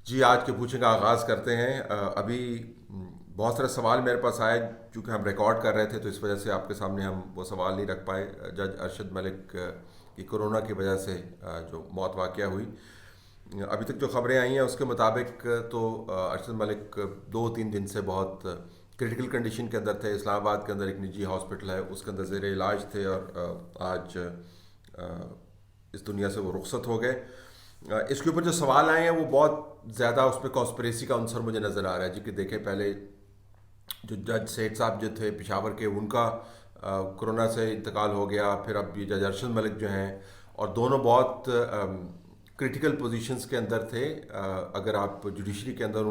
جی، آج کے پوچھنے کا آغاز کرتے ہیں۔ ابھی بہت سارے سوال میرے پاس آئے، چونکہ ہم ریکارڈ کر رہے تھے تو اس وجہ سے آپ کے سامنے ہم وہ سوال نہیں رکھ پائے۔ جج ارشد ملک کی کرونا کی وجہ سے جو موت واقعہ ہوئی، ابھی تک جو خبریں آئی ہیں اس کے مطابق تو ارشد ملک 2-3 دن سے بہت کرٹیکل کنڈیشن کے اندر تھے۔ اسلام آباد کے اندر ایک نجی ہاسپٹل ہے، اس کے اندر زیر علاج تھے، اور آج اس دنیا سے وہ رخصت ہو گئے۔ اس کے اوپر جو سوال آئے ہیں وہ بہت زیادہ اس پہ کانسپریسی کا عنصر مجھے نظر آ رہا ہے، جی کہ دیکھیں پہلے جو جج سیٹھ صاحب جو تھے پشاور کے، ان کا کرونا سے انتقال ہو گیا، پھر اب یہ جج ارشد ملک جو ہیں، اور دونوں بہت کرٹیکل پوزیشنز کے اندر تھے۔ اگر آپ جوڈیشری کے اندر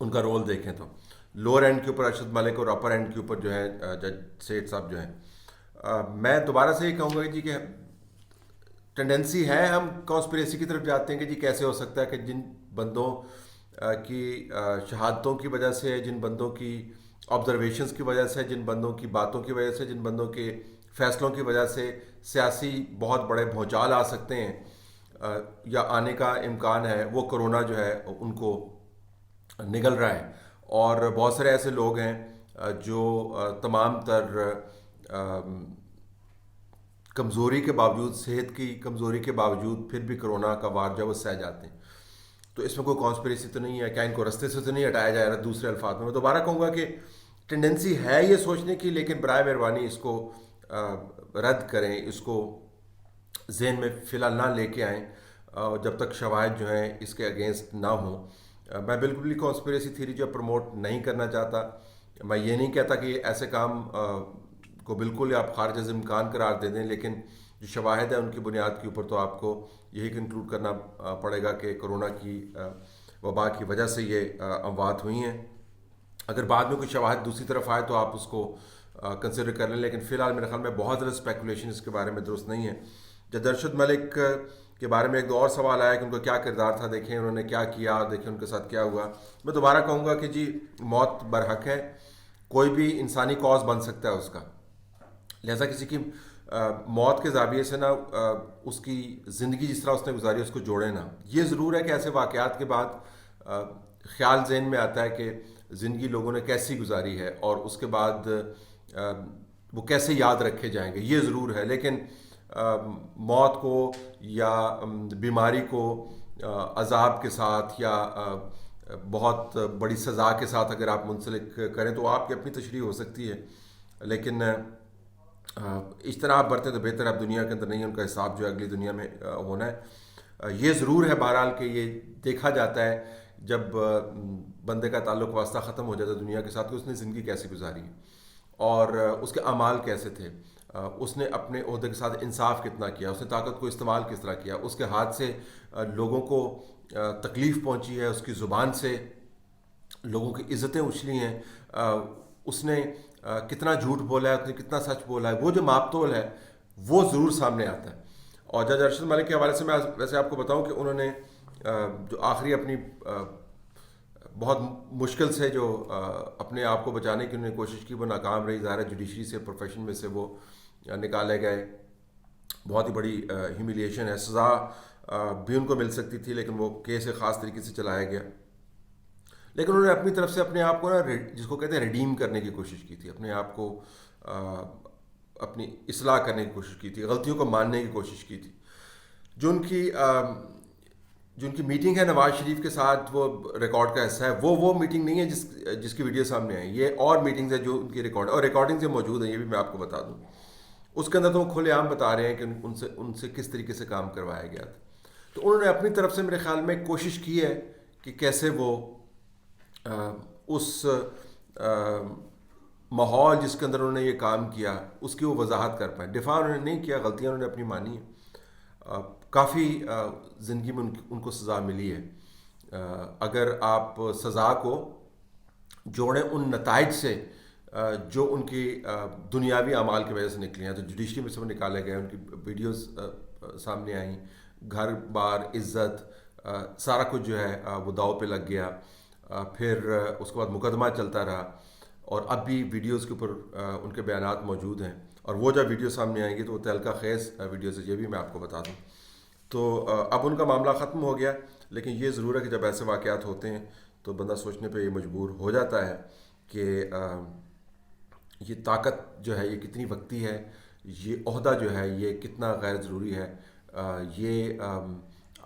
ان کا رول دیکھیں تو لوور اینڈ کے اوپر ارشد ملک اور اپر اینڈ کے اوپر جو ہے جج سیٹھ صاحب جو ہیں۔ میں دوبارہ سے یہ کہوں گا جی کہ ٹینڈنسی ہے ہم کانسپریسی کی طرف جاتے ہیں کہ جی کیسے ہو سکتا ہے کہ جن بندوں کی شہادتوں کی وجہ سے، جن بندوں کی آبزرویشنز کی وجہ سے، جن بندوں کی باتوں کی وجہ سے، جن بندوں کے فیصلوں کی وجہ سے سیاسی بہت بڑے بھونچال آ سکتے ہیں یا آنے کا امکان ہے، وہ کرونا جو ہے ان کو نگل رہا ہے۔ اور بہت سارے ایسے لوگ ہیں جو تمام تر کمزوری کے باوجود، صحت کی کمزوری کے باوجود، پھر بھی کرونا کا وار جب وہ سہ جاتے ہیں۔ تو اس میں کوئی کانسپریسی تو نہیں ہے، کیا ان کو رستے سے تو نہیں ہٹایا جا رہا؟ دوسرے الفاظ میں دوبارہ کہوں گا کہ ٹینڈنسی ہے یہ سوچنے کی، لیکن برائے مہربانی اس کو رد کریں، اس کو ذہن میں فی الحال نہ لے کے آئیں جب تک شواہد جو ہیں اس کے اگینسٹ نہ ہوں۔ میں بالکل بھی کانسپریسی تھیوری جو پروموٹ نہیں کرنا چاہتا۔ میں یہ نہیں کہتا کہ ایسے کام کو بالکل آپ خارج از امکان قرار دے دیں، لیکن جو شواہد ہیں ان کی بنیاد کے اوپر تو آپ کو یہی کنکلوڈ کرنا پڑے گا کہ کرونا کی وبا کی وجہ سے یہ اموات ہوئی ہیں۔ اگر بعد میں کوئی شواہد دوسری طرف آئے تو آپ اس کو کنسیڈر کر لیں، لیکن فی الحال میرے خیال میں بہت زیادہ اسپیکولیشن اس کے بارے میں درست نہیں ہے۔ جج ارشد ملک کے بارے میں ایک دو اور سوال آیا کہ ان کا کیا کردار تھا، دیکھیں انہوں نے کیا کیا، دیکھیں ان کے ساتھ کیا ہوا۔ میں دوبارہ کہوں گا کہ جی موت برحق ہے، کوئی بھی انسانی کاز بن سکتا ہے اس کا، لہٰذا کسی کی موت کے زاویے سے نہ اس کی زندگی جس طرح اس نے گزاری اس کو جوڑے نہ۔ یہ ضرور ہے کہ ایسے واقعات کے بعد خیال ذہن میں آتا ہے کہ زندگی لوگوں نے کیسی گزاری ہے اور اس کے بعد وہ کیسے یاد رکھے جائیں گے، یہ ضرور ہے۔ لیکن موت کو یا بیماری کو عذاب کے ساتھ یا بہت بڑی سزا کے ساتھ اگر آپ منسلک کریں تو آپ کی اپنی تشریح ہو سکتی ہے، لیکن اجتناب برتیں تو بہتر ہے۔ اب دنیا کے اندر نہیں ہے، ان کا حساب جو ہے اگلی دنیا میں ہونا ہے۔ یہ ضرور ہے بہرحال کہ یہ دیکھا جاتا ہے جب بندے کا تعلق واسطہ ختم ہو جاتا ہے دنیا کے ساتھ کہ اس نے زندگی کیسی گزاری ہے اور اس کے اعمال کیسے تھے، اس نے اپنے عہدے کے ساتھ انصاف کتنا کیا، اس نے طاقت کو استعمال کس طرح کیا، اس کے ہاتھ سے لوگوں کو تکلیف پہنچی ہے، اس کی زبان سے لوگوں کی عزتیں اچھلی ہیں، اس نے کتنا جھوٹ بولا ہے، اس نے کتنا سچ بولا ہے، وہ جو ماپ تول ہے وہ ضرور سامنے آتا ہے۔ اور جج ارشد ملک کے حوالے سے میں ویسے آپ کو بتاؤں کہ انہوں نے جو آخری اپنی بہت مشکل سے جو اپنے آپ کو بچانے کی انہوں نے کوشش کی وہ ناکام رہی، ظاہر ہے جوڈیشری سے، پروفیشن میں سے وہ نکالے گئے، بہت ہی بڑی ہیومیلیشن ہے، سزا بھی ان کو مل سکتی تھی لیکن وہ کیس ایک خاص طریقے سے چلایا گیا۔ لیکن انہوں نے اپنی طرف سے اپنے آپ کو نا جس کو کہتے ہیں ریڈیم کرنے کی کوشش کی تھی، اپنے آپ کو اپنی اصلاح کرنے کی کوشش کی تھی، غلطیوں کو ماننے کی کوشش کی تھی۔ جو ان کی میٹنگ ہے نواز شریف کے ساتھ، وہ ریکارڈ کا حصہ ہے، وہ میٹنگ نہیں ہے جس کی ویڈیو سامنے آئی، یہ اور میٹنگز ہیں جو ان کی ریکارڈ اور ریکارڈنگ سے موجود ہیں، یہ بھی میں آپ کو بتا دوں۔ اس کے اندر تو وہ کھلے عام بتا رہے ہیں کہ ان سے کس طریقے سے کام کروایا گیا تھا۔ تو انہوں نے اپنی طرف سے میرے خیال میں کوشش کی ہے کہ کیسے وہ اس ماحول جس کے اندر انہوں نے یہ کام کیا اس کی وہ وضاحت کر پائیں۔ دفاع انہوں نے نہیں کیا، غلطیاں انہوں نے اپنی مانی ہیں، کافی زندگی میں ان کو سزا ملی ہے۔ اگر آپ سزا کو جوڑیں ان نتائج سے جو ان کی دنیاوی اعمال کی وجہ سے نکلی ہیں، تو جوڈیشری میں سے وہ نکالے گئے، ان کی ویڈیوز سامنے آئیں، گھر بار عزت سارا کچھ جو ہے وہ داؤ پہ لگ گیا، پھر اس کے بعد مقدمہ چلتا رہا، اور اب بھی ویڈیوز کے اوپر ان کے بیانات موجود ہیں، اور وہ جب ویڈیو سامنے آئیں گی تو وہ تہلکہ خیز ویڈیوز ہے، یہ بھی میں آپ کو بتا دوں۔ تو اب ان کا معاملہ ختم ہو گیا، لیکن یہ ضرور ہے کہ جب ایسے واقعات ہوتے ہیں تو بندہ سوچنے پہ یہ مجبور ہو جاتا ہے کہ یہ طاقت جو ہے یہ کتنی وقتی ہے، یہ عہدہ جو ہے یہ کتنا غیر ضروری ہے، یہ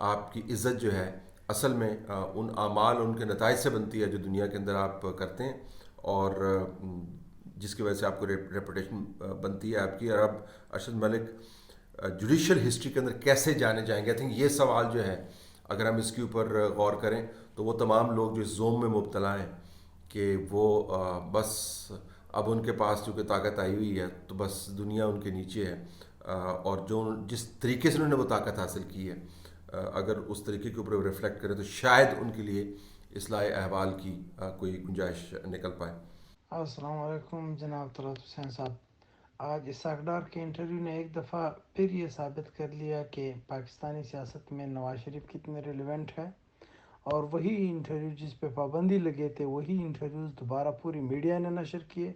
آپ کی عزت جو ہے اصل میں ان اعمال ان کے نتائج سے بنتی ہے جو دنیا کے اندر آپ کرتے ہیں، اور جس کی وجہ سے آپ کو ریپوٹیشن بنتی ہے آپ کی۔ اور اب ارشد ملک جوڈیشل ہسٹری کے اندر کیسے جانے جائیں گے، آئی تھنک یہ سوال جو ہے اگر ہم اس کے اوپر غور کریں تو وہ تمام لوگ جو اس زوم میں مبتلا ہیں کہ وہ بس اب ان کے پاس چونکہ طاقت آئی ہوئی ہے تو بس دنیا ان کے نیچے ہے، اور جو جس طریقے سے انہوں نے وہ طاقت حاصل کی ہے اگر اس طریقے کے اوپر ریفلیکٹ کریں تو شاید ان کے لیے اصلاح احوال کی کوئی گنجائش نکل پائے۔ السلام علیکم جناب طلعت حسین صاحب۔ آج اسحاق ڈار کے انٹرویو نے ایک دفعہ پھر یہ ثابت کر لیا کہ پاکستانی سیاست میں نواز شریف کتنے ریلیونٹ ہے، اور وہی انٹرویو جس پہ پابندی لگے تھے وہی انٹرویوز دوبارہ پوری میڈیا نے نشر کیے۔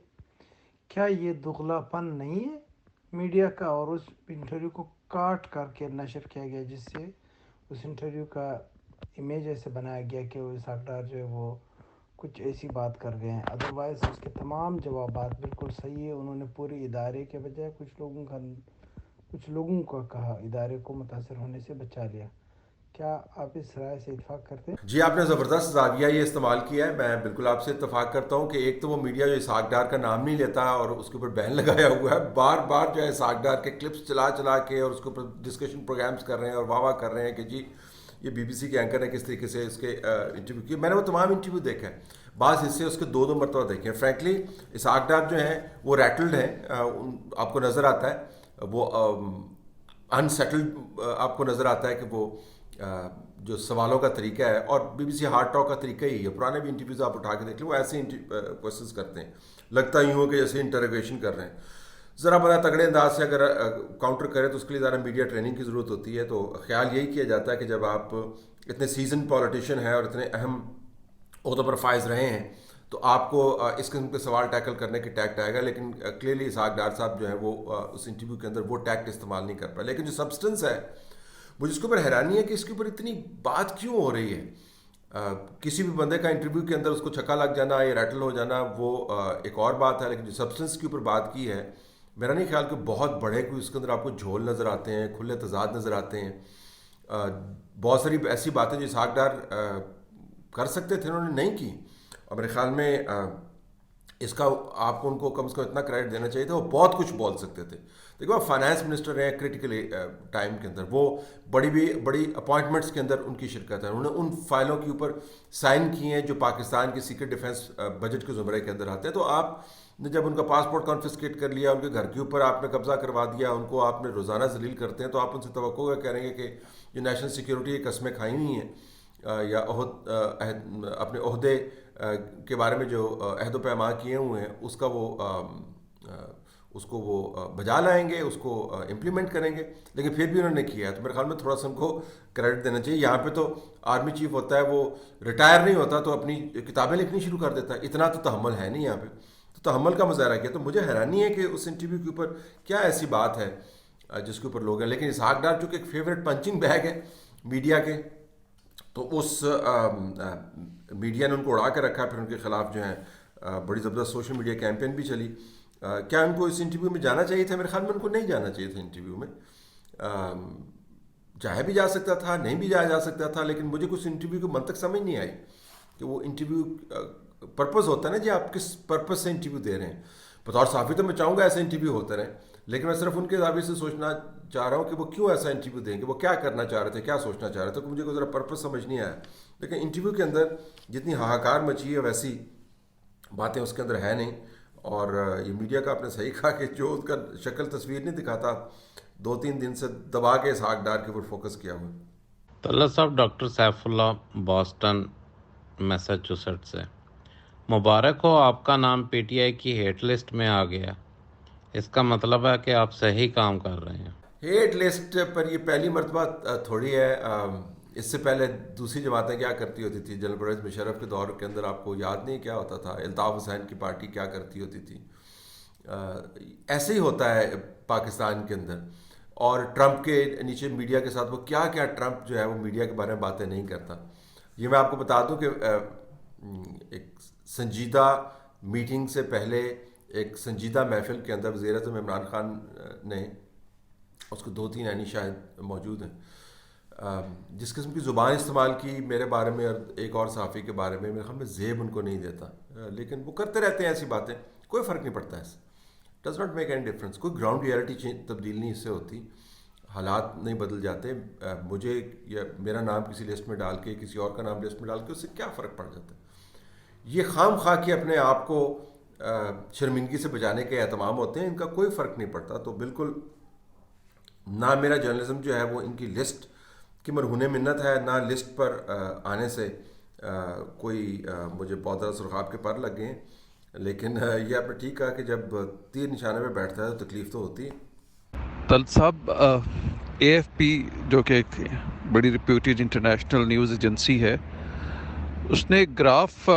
کیا یہ دغلا پن نہیں ہے میڈیا کا؟ اور اس انٹرویو کو کاٹ کر کے نشر کیا گیا جس سے اس انٹرویو کا امیج ایسے بنایا گیا کہ وہ اسحاق ڈار جو ہے وہ کچھ ایسی بات کر گئے ہیں، ادروائز اس کے تمام جوابات بالکل صحیح ہے۔ انہوں نے پورے ادارے کے بجائے کچھ لوگوں کا کہا، ادارے کو متاثر ہونے سے بچا لیا۔ کیا آپ اس رائے سے اتفاق کرتے ہیں؟ جی آپ نے زبردست زاویہ یہ استعمال کیا ہے، میں بالکل آپ سے اتفاق کرتا ہوں کہ ایک تو وہ میڈیا جو اسحاق ڈار کا نام نہیں لیتا اور اس کے اوپر بین لگایا ہوا ہے، بار بار جو ہے اسحاق ڈار کے کلپس چلا چلا کے اور اس کے اوپر ڈسکشن پروگرامز کر رہے ہیں اور واہ واہ کر رہے ہیں کہ جی یہ بی بی سی کے اینکر نے کس طریقے سے اس کے انٹرویو کیے۔ میں نے وہ تمام انٹرویو دیکھا ہے، بعض حصے اس کے دو مرتبہ دیکھے ہیں۔ فرینکلی اسحاق ڈار جو ہیں وہ ریٹلڈ ہیں، آپ کو نظر آتا ہے وہ انسیٹلڈ، آپ کو نظر آتا ہے کہ وہ جو سوالوں کا طریقہ ہے، اور B B C hard talk کا طریقہ ہی ہے، پرانے بھی انٹرویوز آپ اٹھا کے دیکھ لیں وہ ایسے کوشچنس کرتے ہیں، لگتا یوں ہو کہ جیسے انٹروگیشن کر رہے ہیں۔ ذرا بڑا تگڑے انداز سے اگر کاؤنٹر کرے تو اس کے لیے ذرا میڈیا ٹریننگ کی ضرورت ہوتی ہے۔ تو خیال یہی کیا جاتا ہے کہ جب آپ اتنے سیزن پولیٹیشین ہیں اور اتنے اہم عہدوں پر فائز رہے ہیں تو آپ کو اس قسم کے سوال ٹیکل کرنے کی ٹیکٹ آئے گا، لیکن کلیئرلی اسحاق ڈار صاحب جو ہے وہ اس انٹرویو کے اندر وہ ٹیکٹ استعمال نہیں کر پائے۔ لیکن جو سبسٹنس ہے مجھے اس کے اوپر حیرانی ہے کہ اس کے اوپر اتنی بات کیوں ہو رہی ہے۔ کسی بھی بندے کا انٹرویو کے اندر اس کو چھکا لگ جانا یا ریٹل ہو جانا وہ ایک اور بات ہے، لیکن جو سبسٹنس کے اوپر بات کی ہے میرا نہیں خیال کہ بہت بڑے کوئی اس کے اندر آپ کو جھول نظر آتے ہیں، کھلے تضاد نظر آتے ہیں۔ بہت ساری ایسی باتیں جو اسحاق ڈار کر سکتے تھے انہوں نے نہیں کی، اور میرے خیال میں اس کا آپ کو ان کو کم از کم اتنا کریڈٹ دینا چاہیے تھا، وہ بہت کچھ بول سکتے تھے۔ دیکھو آپ فائنانس منسٹر ہیں کرٹیکل ٹائم کے اندر، وہ بڑی اپوائنٹمنٹس کے اندر ان کی شرکت ہے، انہوں نے ان فائلوں کے اوپر سائن کیے ہیں جو پاکستان کی سیکرٹ ڈیفنس بجٹ کے زمرے کے اندر آتے ہیں۔ تو آپ نے جب ان کا پاسپورٹ کانفسکیٹ کر لیا، ان کے گھر کے اوپر آپ نے قبضہ کروا دیا، ان کو آپ نے روزانہ ذلیل کرتے ہیں، تو آپ ان سے توقع کریں گے کہ جو نیشنل سیکیورٹی کی قسمیں کھائی ہوئی ہیں یا اپنے عہدے کے بارے میں جو عہد و پیمان کیے ہوئے ہیں اس کو وہ بجا لائیں گے، اس کو امپلیمنٹ کریں گے، لیکن پھر بھی انہوں نے کیا ہے۔ تو میرے خیال میں تھوڑا سا ان کو کریڈٹ دینا چاہیے۔ یہاں پہ تو آرمی چیف ہوتا ہے وہ ریٹائر نہیں ہوتا تو اپنی کتابیں لکھنی شروع کر دیتا ہے، اتنا تو تحمل ہے نہیں یہاں پہ، تو تحمل کا مظاہرہ کیا۔ تو مجھے حیرانی ہے کہ اس انٹرویو کے اوپر کیا ایسی بات ہے جس کے اوپر لوگ ہیں، لیکن اسحاق ڈار چونکہ ایک فیوریٹ پنچنگ بیگ ہے میڈیا کے، تو اس میڈیا نے ان کو اڑا کے رکھا، پھر ان کے خلاف جو ہے بڑی زبردست سوشل میڈیا کیمپین بھی چلی۔ کیا ان کو اس انٹرویو میں جانا چاہیے تھا؟ میرے خیال میں ان کو نہیں جانا چاہیے تھا انٹرویو میں، چاہے بھی جا سکتا تھا، نہیں بھی جا سکتا تھا، لیکن مجھے کچھ انٹرویو کی منطق سمجھ نہیں آئی کہ وہ انٹرویو پرپز ہوتا ہے نا جی، آپ کس پرپز سے انٹرویو دے رہے ہیں۔ بطور صحافی تو میں چاہوں گا ایسے انٹرویو ہوتے رہیں، لیکن میں صرف ان کے زاویے سے سوچنا چاہ رہا ہوں کہ وہ کیوں ایسا انٹرویو دیں گے، وہ کیا کرنا چاہ رہے تھے، کیا سوچنا چاہ رہے تھے، مجھے کوئی ذرا پرپز سمجھ نہیں آیا۔ لیکن انٹرویو کے اندر جتنی ہاہاکار مچی ہے ویسی باتیں اس کے اندر ہے نہیں، اور یہ میڈیا کا آپ نے صحیح کہا کہ جو اس کا شکل تصویر نہیں دکھاتا، 2-3 دن سے دبا کے اسحاق ڈار کے اوپر فوکس کیا ہوا۔ تو اللہ صاحب، ڈاکٹر سیف اللہ باسٹن میساچوسیٹس سے، مبارک ہو، آپ کا نام پی ٹی آئی کی ہیٹ لسٹ میں آ گیا، اس کا مطلب ہے کہ آپ صحیح کام کر رہے ہیں۔ ہیٹ لسٹ پر یہ پہلی مرتبہ تھوڑی ہے، اس سے پہلے دوسری جماعتیں کیا کرتی ہوتی تھی، جنرل پرویز مشرف کے دور کے اندر آپ کو یاد نہیں کیا ہوتا تھا، الطاف حسین کی پارٹی کیا کرتی ہوتی تھی۔ ایسے ہی ہوتا ہے پاکستان کے اندر، اور ٹرمپ کے نیچے میڈیا کے ساتھ وہ کیا کیا ٹرمپ جو ہے وہ میڈیا کے بارے میں باتیں نہیں کرتا. یہ میں آپ کو بتا دوں کہ ایک سنجیدہ میٹنگ سے پہلے ایک سنجیدہ محفل کے اندر وزیر اعظم عمران خان نے, اس کو 2-3 عینی شاہد موجود ہیں, جس قسم کی زبان استعمال کی میرے بارے میں اور ایک اور صحافی کے بارے میں, میرے خیال میں زیب ان کو نہیں دیتا, لیکن وہ کرتے رہتے ہیں ایسی باتیں, کوئی فرق نہیں پڑتا اس سے, does not make any difference, کوئی گراؤنڈ ریئلٹی تبدیل نہیں اس سے ہوتی, حالات نہیں بدل جاتے. مجھے یا میرا نام کسی لسٹ میں ڈال کے کسی اور کا نام لسٹ میں ڈال کے اس سے کیا فرق پڑ جاتا ہے. یہ خام خواہ کے اپنے آپ کو شرمندگی سے بچانے کے اہتمام ہوتے ہیں, ان کا کوئی فرق نہیں پڑتا. تو بالکل نہ میرا جرنلزم جو ہے وہ ان کی لسٹ کی مرہون منت ہے, نہ لسٹ پر آنے سے کوئی مجھے بہت زیادہ سرخاب کے پر لگ گئے ہیں, لیکن یہ آپ نے ٹھیک کہا کہ جب تیر نشانے پہ بیٹھتا ہے تو تکلیف تو ہوتی ہے. طلعت صاحب, اے ایف پی جو کہ ایک بڑی ریپیوٹیڈ انٹرنیشنل نیوز ایجنسی ہے, اس نے ایک گراف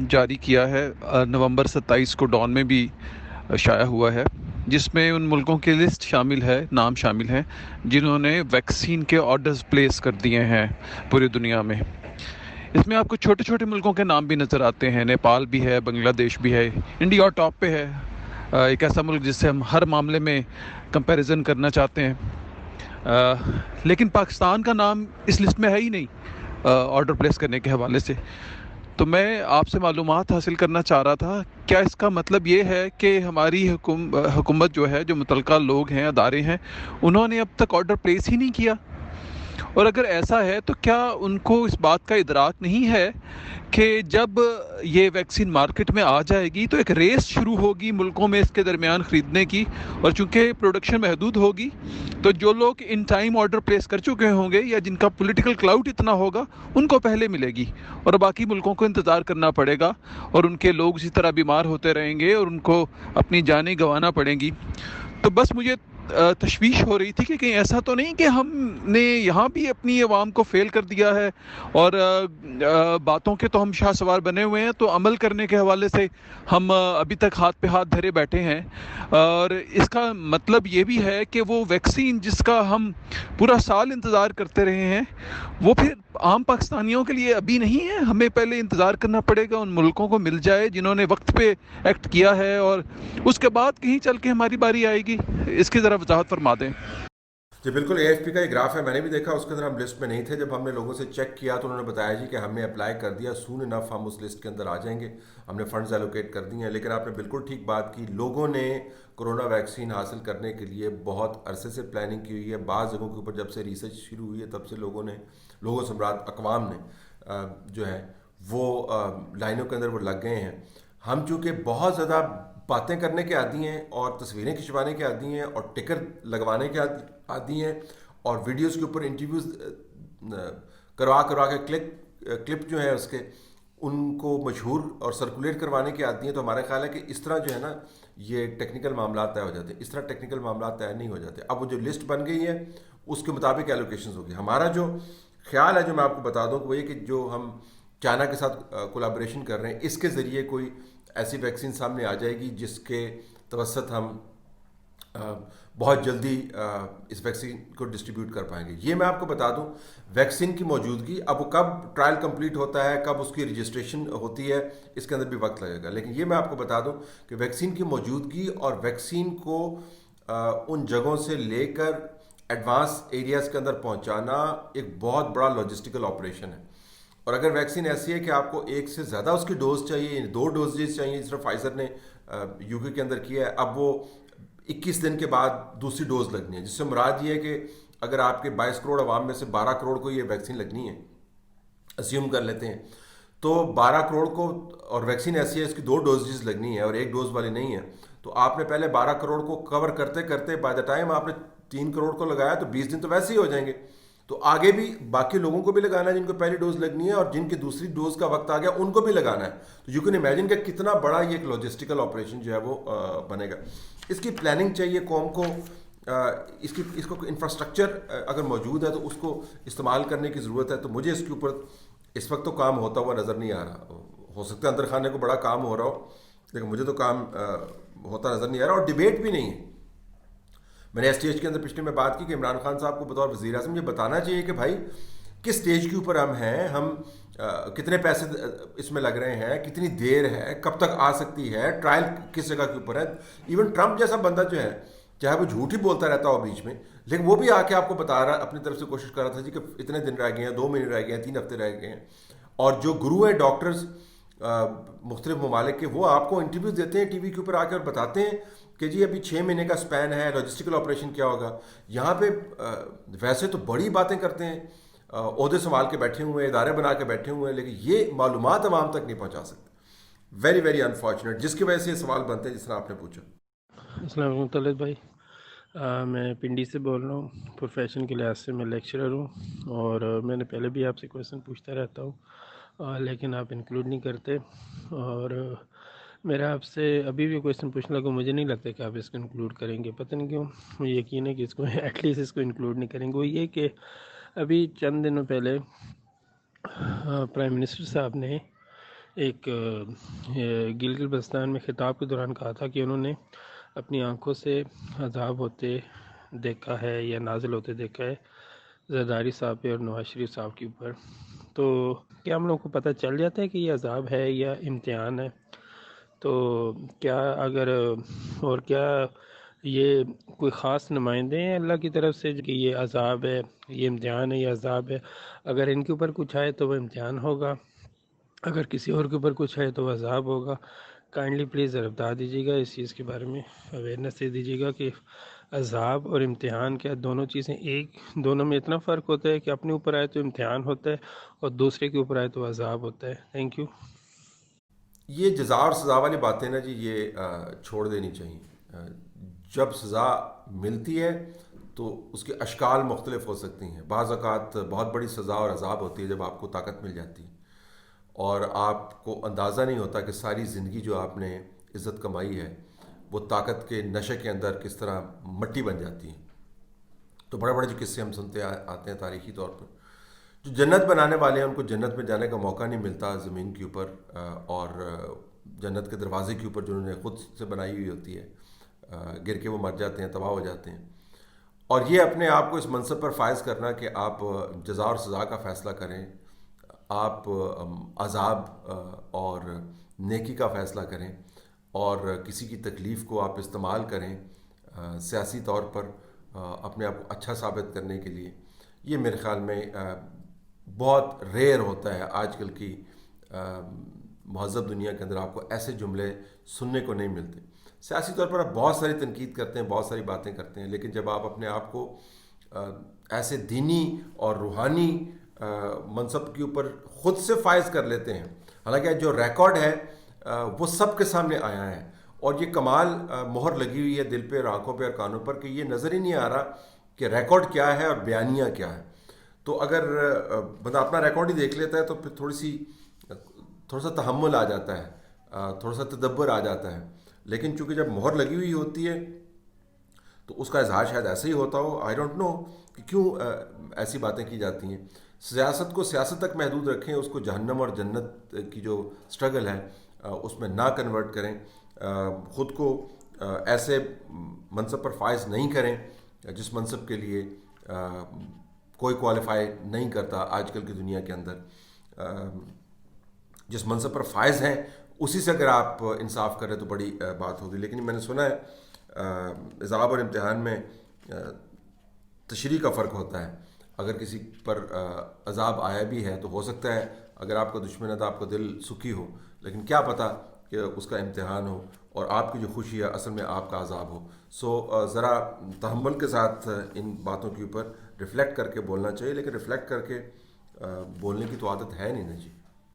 جاری کیا ہے, نومبر 27 کو ڈان میں بھی شائع ہوا ہے, جس میں ان ملکوں کی لسٹ شامل ہے, نام شامل ہیں جنہوں نے ویکسین کے آرڈرز پلیس کر دیے ہیں پوری دنیا میں. اس میں آپ کو چھوٹے چھوٹے ملکوں کے نام بھی نظر آتے ہیں, نیپال بھی ہے, بنگلہ دیش بھی ہے, انڈیا ٹاپ پہ ہے, ایک ایسا ملک جس سے ہم ہر معاملے میں کمپیریزن کرنا چاہتے ہیں. لیکن پاکستان کا نام اس لسٹ میں ہے ہی نہیں آرڈر پلیس کرنے کے حوالے سے. تو میں آپ سے معلومات حاصل کرنا چاہ رہا تھا, کیا اس کا مطلب یہ ہے کہ ہماری حکومت جو ہے, جو متعلقہ لوگ ہیں, ادارے ہیں, انہوں نے اب تک آرڈر پلیس ہی نہیں کیا؟ اور اگر ایسا ہے تو کیا ان کو اس بات کا ادراک نہیں ہے کہ جب یہ ویکسین مارکیٹ میں آ جائے گی تو ایک ریس شروع ہوگی ملکوں میں اس کے درمیان خریدنے کی, اور چونکہ پروڈکشن محدود ہوگی تو جو لوگ ان ٹائم آرڈر پلیس کر چکے ہوں گے یا جن کا پولیٹیکل کلاؤٹ اتنا ہوگا ان کو پہلے ملے گی, اور باقی ملکوں کو انتظار کرنا پڑے گا, اور ان کے لوگ اسی طرح بیمار ہوتے رہیں گے اور ان کو اپنی جانیں گنوانا پڑیں گی. تو بس مجھے تشویش ہو رہی تھی کہ کہیں ایسا تو نہیں کہ ہم نے یہاں بھی اپنی عوام کو فیل کر دیا ہے, اور باتوں کے تو ہم شاہ سوار بنے ہوئے ہیں, تو عمل کرنے کے حوالے سے ہم ابھی تک ہاتھ پہ ہاتھ دھرے بیٹھے ہیں. اور اس کا مطلب یہ بھی ہے کہ وہ ویکسین جس کا ہم پورا سال انتظار کرتے رہے ہیں, وہ پھر عام پاکستانیوں کے لیے ابھی نہیں ہے, ہمیں پہلے انتظار کرنا پڑے گا ان ملکوں کو مل جائے جنہوں نے وقت پہ ایکٹ کیا ہے, اور اس کے بعد کہیں چل کے ہماری باری آئے گی. اس کی ذرا وضاحت فرما دیں. جی بالکل, اے ایف پی کا ایک گراف ہے, میں نے بھی دیکھا, اس کے اندر ہم لسٹ میں نہیں تھے. جب ہم نے لوگوں سے چیک کیا تو انہوں نے بتایا جی کہ ہم نے اپلائی کر دیا, سون انف ہم اس لسٹ کے اندر آ جائیں گے, ہم نے فنڈز ایلوکیٹ کر دیے ہیں. لیکن آپ نے بالکل ٹھیک بات کی, لوگوں نے کرونا ویکسین حاصل کرنے کے لیے بہت عرصے سے پلاننگ کی ہوئی ہے. بعض جگہوں کے اوپر جب سے ریسرچ شروع ہوئی ہے تب سے لوگوں سے مراد اقوام نے جو ہے وہ لائنوں کے اندر وہ لگ گئے ہیں. ہم چونکہ بہت زیادہ باتیں کرنے کے عادی ہیں اور تصویریں کھنچوانے کے عادی ہیں اور ٹکر لگوانے کے عادی ہیں اور ویڈیوز کے اوپر انٹرویوز کروا کے کلپ جو ہیں اس کے ان کو مشہور اور سرکولیٹ کروانے کی عادی ہیں. تو ہمارا خیال ہے کہ اس طرح جو ہے نا یہ ٹیکنیکل معاملات طے ہو جاتے ہیں, اس طرح ٹیکنیکل معاملات طے نہیں ہو جاتے. اب وہ جو لسٹ بن گئی ہے اس کے مطابق ایلوکیشنز ہوگی. ہمارا جو خیال ہے جو میں آپ کو بتا دوں وہ یہ کہ جو ہم چائنا کے ساتھ کولابریشن کر رہے ہیں اس کے ذریعے کوئی ایسی ویکسین سامنے آ جائے گی جس کے توسط ہم بہت جلدی اس ویکسین کو ڈسٹریبیوٹ کر پائیں گے. یہ میں آپ کو بتا دوں ویکسین کی موجودگی, اب وہ کب ٹرائل کمپلیٹ ہوتا ہے, کب اس کی رجسٹریشن ہوتی ہے, اس کے اندر بھی وقت لگے گا. لیکن یہ میں آپ کو بتا دوں کہ ویکسین کی موجودگی اور ویکسین کو ان جگہوں سے لے کر ایڈوانس ایریاز کے اندر پہنچانا ایک بہت بڑا لاجسٹیکل آپریشن ہے. اور اگر ویکسین ایسی ہے کہ آپ کو ایک سے زیادہ اس کی ڈوز چاہیے, یعنی 2 ڈوزز چاہیے, جس طرح فائزر نے یو کے اندر کیا ہے, اب وہ 21 دن کے بعد دوسری ڈوز لگنی ہے, جس سے مراد یہ ہے کہ اگر آپ کے 22 کروڑ عوام میں سے 12 کروڑ کو یہ ویکسین لگنی ہے, اسیوم کر لیتے ہیں, تو 12 کروڑ کو, اور ویکسین ایسی ہے اس کی 2 ڈوزز لگنی ہے اور 1 ڈوز والی نہیں ہے, تو آپ نے پہلے 12 کروڑ کو کور کرتے کرتے بائی دا ٹائم آپ نے 3 کروڑ کو لگایا تو 20 دن تو ویسے ہی ہو جائیں گے. تو آگے بھی باقی لوگوں کو بھی لگانا ہے جن کو پہلی ڈوز لگنی ہے, اور جن کی دوسری ڈوز کا وقت آ گیا ان کو بھی لگانا ہے. تو یو کین امیجن کہ کتنا بڑا یہ ایک لاجسٹیکل آپریشن جو ہے وہ بنے گا. اس کی پلاننگ چاہیے قوم کو, اس کو انفراسٹرکچر اگر موجود ہے تو اس کو استعمال کرنے کی ضرورت ہے. تو مجھے اس کے اوپر اس وقت تو کام ہوتا ہوا نظر نہیں آ رہا. ہو سکتا ہے اندر خانے کو بڑا کام ہو رہا ہو, لیکن مجھے تو کام ہوتا نظر نہیں آ رہا, اور ڈبیٹ بھی نہیں ہے. میں نے STH کے اندر پچھلے میں بات کی کہ عمران خان صاحب کو بطور وزیر اعظم یہ بتانا چاہیے کہ بھائی کس سٹیج کے اوپر ہم ہیں, ہم کتنے پیسے اس میں لگ رہے ہیں, کتنی دیر ہے, کب تک آ سکتی ہے, ٹرائل کس جگہ کے اوپر ہے. ایون ٹرمپ جیسا بندہ جو ہے, چاہے وہ جھوٹ ہی بولتا رہتا ہو بیچ میں, لیکن وہ بھی آ کے آپ کو بتا رہا, اپنی طرف سے کوشش کر رہا تھا جی کہ اتنے دن رہ گئے ہیں, 2 مہینے رہ گئے ہیں, 3 ہفتے رہ گئے ہیں. اور جو گرو ہیں ڈاکٹرز مختلف ممالک کے, وہ آپ کو انٹرویوز دیتے ہیں ٹی وی کے اوپر آ کے اور بتاتے ہیں کہ جی ابھی 6 مہینے کا اسپین ہے, لاجسٹیکل آپریشن کیا ہوگا. یہاں پہ ویسے تو بڑی باتیں کرتے ہیں, عہدے سنبھال کے بیٹھے ہوئے ہیں, ادارے بنا کے بیٹھے ہوئے ہیں, لیکن یہ معلومات عوام تک نہیں پہنچا سکتے. ویری ویری انفارچونیٹ, جس کی وجہ سے یہ سوال بنتے ہیں جس طرح آپ نے پوچھا. السلام علیکم طلعت بھائی, میں پنڈی سے بول رہا ہوں. پروفیشن کے لحاظ سے میں لیکچرر ہوں, اور میں نے پہلے بھی آپ سے کویشچن پوچھتا رہتا ہوں, لیکن آپ انکلوڈ نہیں کرتے. اور میرا آپ سے ابھی بھی کویشچن پوچھنے لگا, مجھے نہیں لگتا کہ آپ اس کو انکلوڈ کریں گے. پتہ نہیں کیوں, مجھے یقین ہے کہ اس کو ایٹ لیسٹ اس کو انکلوڈ نہیں کریں گے. وہ یہ کہ ابھی چند دنوں پہلے پرائم منسٹر صاحب نے ایک گلگت بلتستان میں خطاب کے دوران کہا تھا کہ انہوں نے اپنی آنکھوں سے عذاب ہوتے دیکھا ہے یا نازل ہوتے دیکھا ہے زرداری صاحب پہ اور نواز شریف صاحب کے اوپر. تو کیا ہم لوگوں کو پتہ چل جاتا ہے کہ یہ عذاب ہے یا امتحان ہے؟ تو کیا اگر اور کیا یہ کوئی خاص نمائندے ہیں اللہ کی طرف سے کہ یہ عذاب ہے, یہ امتحان ہے, یہ عذاب ہے؟ اگر ان کے اوپر کچھ آئے تو وہ امتحان ہوگا, اگر کسی اور کے اوپر کچھ ہے تو وہ عذاب ہوگا. کائنڈلی پلیز ذرا بتا دیجیے گا, اس چیز کے بارے میں اویئرنیس دے دیجیے گا کہ عذاب اور امتحان کیا دونوں چیزیں ایک, دونوں میں اتنا فرق ہوتا ہے کہ اپنے اوپر آئے تو امتحان ہوتا ہے اور دوسرے کے اوپر آئے تو عذاب ہوتا ہے. Thank you. یہ جزا اور سزا والی باتیں نا جی, یہ چھوڑ دینی چاہیے. جب سزا ملتی ہے تو اس کے اشکال مختلف ہو سکتی ہیں. بعض اوقات بہت بڑی سزا اور عذاب ہوتی ہے جب آپ کو طاقت مل جاتی ہے اور آپ کو اندازہ نہیں ہوتا کہ ساری زندگی جو آپ نے عزت کمائی ہے وہ طاقت کے نشے کے اندر کس طرح مٹی بن جاتی ہے. تو بڑے بڑے جو قصے ہم سنتے آتے ہیں تاریخی طور پر, جو جنت بنانے والے ہیں ان کو جنت میں جانے کا موقع نہیں ملتا زمین کے اوپر, اور جنت کے دروازے کے اوپر جنہوں نے خود سے بنائی ہوئی ہوتی ہے, گر کے وہ مر جاتے ہیں, تباہ ہو جاتے ہیں. اور یہ اپنے آپ کو اس منصب پر فائز کرنا کہ آپ جزا اور سزا کا فیصلہ کریں, آپ عذاب اور نیکی کا فیصلہ کریں, اور کسی کی تکلیف کو آپ استعمال کریں سیاسی طور پر اپنے آپ کو اچھا ثابت کرنے کے لیے, یہ میرے خیال میں بہت ریئر ہوتا ہے. آج کل کی مہذب دنیا کے اندر آپ کو ایسے جملے سننے کو نہیں ملتے. سیاسی طور پر آپ بہت ساری تنقید کرتے ہیں, بہت ساری باتیں کرتے ہیں, لیکن جب آپ اپنے آپ کو ایسے دینی اور روحانی منصب کے اوپر خود سے فائز کر لیتے ہیں, حالانکہ جو ریکارڈ ہے وہ سب کے سامنے آیا ہے, اور یہ کمال مہر لگی ہوئی ہے دل پہ اور آنکھوں پہ اور کانوں پر کہ یہ نظر ہی نہیں آ رہا کہ ریکارڈ کیا ہے اور بیانیہ کیا ہے. تو اگر بندہ اپنا ریکارڈ ہی دیکھ لیتا ہے تو پھر تھوڑا سا تحمل آ جاتا ہے, تھوڑا سا تدبر آ جاتا ہے. لیکن چونکہ جب مہر لگی ہوئی ہوتی ہے تو اس کا اظہار شاید ایسے ہی ہوتا ہو. آئی ڈونٹ نو کہ کیوں ایسی باتیں کی جاتی ہیں. سیاست کو سیاست تک محدود رکھیں, اس کو جہنم اور جنت کی جو اسٹرگل ہے اس میں نہ کنورٹ کریں, خود کو ایسے منصب پر فائز نہیں کریں جس منصب کے لیے کوئی کوالیفائی نہیں کرتا آج کل کی دنیا کے اندر. جس منصب پر فائز ہیں اسی سے اگر آپ انصاف کریں تو بڑی بات ہوگی. لیکن میں نے سنا ہے عذاب اور امتحان میں تشریح کا فرق ہوتا ہے. اگر کسی پر عذاب آیا بھی ہے تو ہو سکتا ہے اگر آپ کا دشمن ہے تو آپ کا دل سکھی ہو, لیکن کیا پتہ کہ اس کا امتحان ہو اور آپ کی جو خوشی ہے اصل میں آپ کا عذاب ہو. سو ذرا تحمل کے ساتھ ان باتوں کے اوپر ریفلیکٹ کر کے بولنا چاہیے, لیکن ریفلیکٹ کر کے بولنے کی تو عادت ہے نہیں نا جی.